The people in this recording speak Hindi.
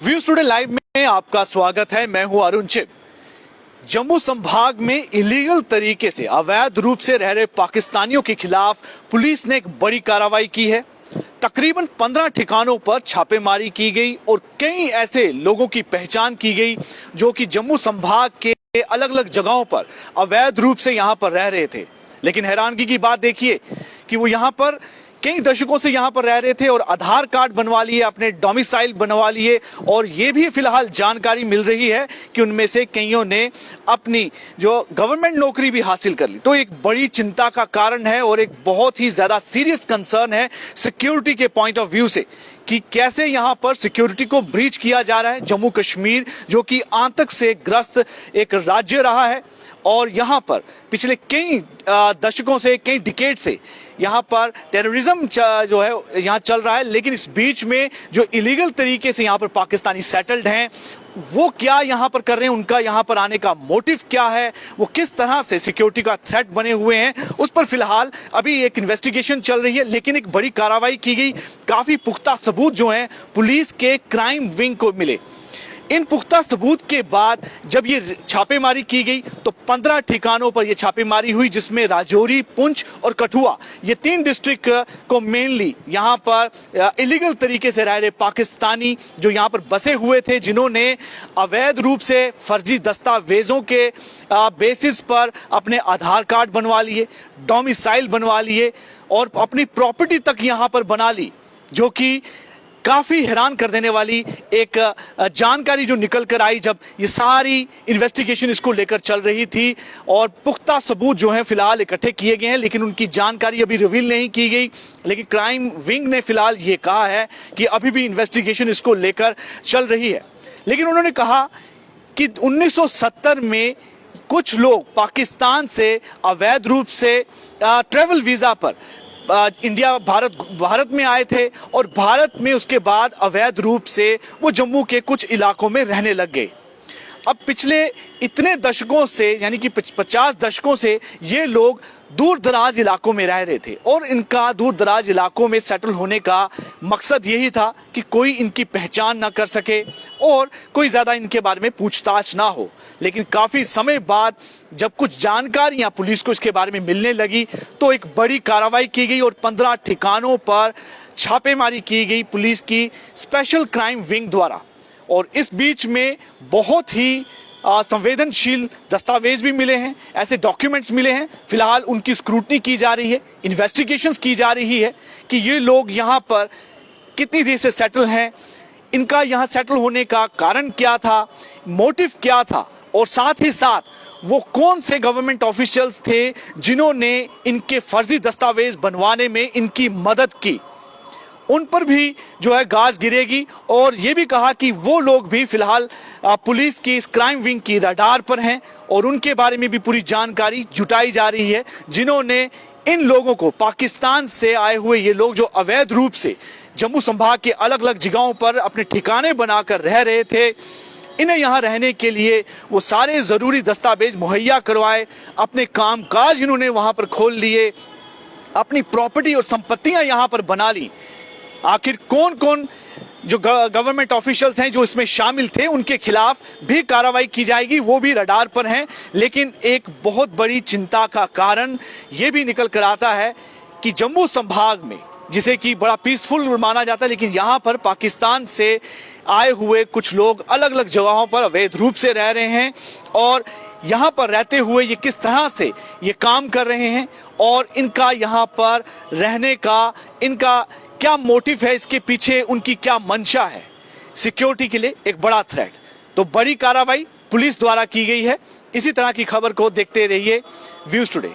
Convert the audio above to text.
व्यूज टुडे लाइव में आपका स्वागत है। मैं हूं अरुण चिब। जम्मू संभाग में इलीगल तरीके से अवैध रूप से रह रहे पाकिस्तानियों के खिलाफ पुलिस ने एक बड़ी कार्रवाई की है। तकरीबन 15 ठिकानों पर छापेमारी की गई और कई ऐसे लोगों की पहचान की गई जो कि जम्मू संभाग के अलग अलग जगहों पर अवैध रूप से यहां पर रह रहे थे। लेकिन हैरानगी की बात देखिए कि वो यहां पर कई दशकों से यहां पर रह रहे थे और आधार कार्ड बनवा लिए, अपने डोमिसाइल बनवा लिए और ये भी फिलहाल जानकारी मिल रही है कि उनमें से कईयों ने अपनी जो गवर्नमेंट नौकरी भी हासिल कर ली। तो एक बड़ी चिंता का कारण है और एक बहुत ही ज्यादा सीरियस कंसर्न है सिक्योरिटी के पॉइंट ऑफ व्यू से कि कैसे यहां पर सिक्योरिटी को ब्रीच किया जा रहा है। जम्मू कश्मीर जो कि आतंक से ग्रस्त एक राज्य रहा है और यहां पर पिछले कई दशकों से, कई डिकेड से यहां पर टेररिज्म जो है यहां चल रहा है। लेकिन इस बीच में जो इलीगल तरीके से यहां पर पाकिस्तानी सेटल्ड हैं, वो क्या यहां पर कर रहे हैं, उनका यहां पर आने का मोटिव क्या है, वो किस तरह से सिक्योरिटी का थ्रेट बने हुए हैं, उस पर फिलहाल अभी एक इन्वेस्टिगेशन चल रही है। लेकिन एक बड़ी कार्रवाई की गई, काफी पुख्ता सबूत जो हैं पुलिस के क्राइम विंग को मिले। इन पुख्ता सबूत के बाद जब ये छापेमारी की गई तो 15 ठिकानों पर ये छापेमारी हुई, जिसमें राजौरी, पुंछ और कठुआ ये 3 डिस्ट्रिक्ट को मेनली यहां पर इलीगल तरीके से रह रहे पाकिस्तानी जो यहां पर बसे हुए थे, जिन्होंने अवैध रूप से फर्जी दस्तावेजों के बेसिस पर अपने आधार कार्ड बनवा लिए, डोमिसाइल बनवा लिए और अपनी प्रॉपर्टी तक यहां पर बना ली, जो कि काफी हैरान कर देने वाली एक जानकारी जो निकल कर आई जब ये सारी इन्वेस्टिगेशन इसको लेकर चल रही थी। और पुख्ता सबूत जो है फिलहाल इकट्ठे किए गए हैं, लेकिन उनकी जानकारी अभी रिवील नहीं की गई। लेकिन क्राइम विंग ने फिलहाल ये कहा है कि अभी भी इन्वेस्टिगेशन इसको लेकर चल रही है। लेकिन उन्होंने कहा कि 1970 में कुछ लोग पाकिस्तान से अवैध रूप से ट्रेवल वीजा पर इंडिया भारत में आए थे और भारत में उसके बाद अवैध रूप से वो जम्मू के कुछ इलाकों में रहने लग गए। अब पिछले इतने दशकों से, यानी कि 50 दशकों से ये लोग दूर दराज इलाकों में रह रहे थे और इनका दूर दराज इलाकों में सेटल होने का मकसद यही था कि कोई इनकी पहचान ना कर सके और कोई ज्यादा इनके बारे में पूछताछ ना हो। लेकिन काफी समय बाद जब कुछ जानकारियां पुलिस को इसके बारे में मिलने लगी तो एक बड़ी कार्रवाई की गई और 15 ठिकानों पर छापेमारी की गई पुलिस की स्पेशल क्राइम विंग द्वारा। और इस बीच में बहुत ही संवेदनशील दस्तावेज भी मिले हैं, ऐसे डॉक्यूमेंट्स मिले हैं। फिलहाल उनकी स्क्रूटनी की जा रही है, इन्वेस्टिगेशंस की जा रही है कि ये लोग यहाँ पर कितनी देर से सेटल हैं, इनका यहाँ सेटल होने का कारण क्या था, मोटिव क्या था और साथ ही साथ वो कौन से गवर्नमेंट ऑफिशियल्स थे जिन्होंने इनके फर्जी दस्तावेज बनवाने में इनकी मदद की। उन पर भी जो है गाज गिरेगी। और ये भी कहा कि वो लोग भी फिलहाल पुलिस की इस क्राइम विंग की रडार पर हैं और उनके बारे में भी पूरी जानकारी जुटाई जा रही है, जिन्होंने इन लोगों को, पाकिस्तान से आए हुए ये लोग जो अवैध रूप से जम्मू संभाग के अलग अलग जगहों पर अपने ठिकाने बनाकर रह रहे थे, इन्हें यहाँ रहने के लिए वो सारे जरूरी दस्तावेज मुहैया करवाए, अपने कामकाज इन्होंने वहां पर खोल लिए, अपनी प्रॉपर्टी और संपत्तियां यहाँ पर बना ली। आखिर कौन कौन जो गवर्नमेंट ऑफिशियल्स हैं जो इसमें शामिल थे, उनके खिलाफ भी कार्रवाई की जाएगी, वो भी रडार पर हैं। लेकिन एक बहुत बड़ी चिंता का कारण ये भी निकल कर आता है कि जम्मू संभाग में, जिसे कि बड़ा पीसफुल माना जाता है, लेकिन यहाँ पर पाकिस्तान से आए हुए कुछ लोग अलग अलग जगहों पर अवैध रूप से रह रहे हैं और यहाँ पर रहते हुए ये किस तरह से ये काम कर रहे हैं और इनका यहाँ पर रहने का, इनका क्या मोटिव है, इसके पीछे उनकी क्या मंशा है। सिक्योरिटी के लिए एक बड़ा थ्रेट। तो बड़ी कार्रवाई पुलिस द्वारा की गई है। इसी तरह की खबर को देखते रहिए व्यूज टुडे।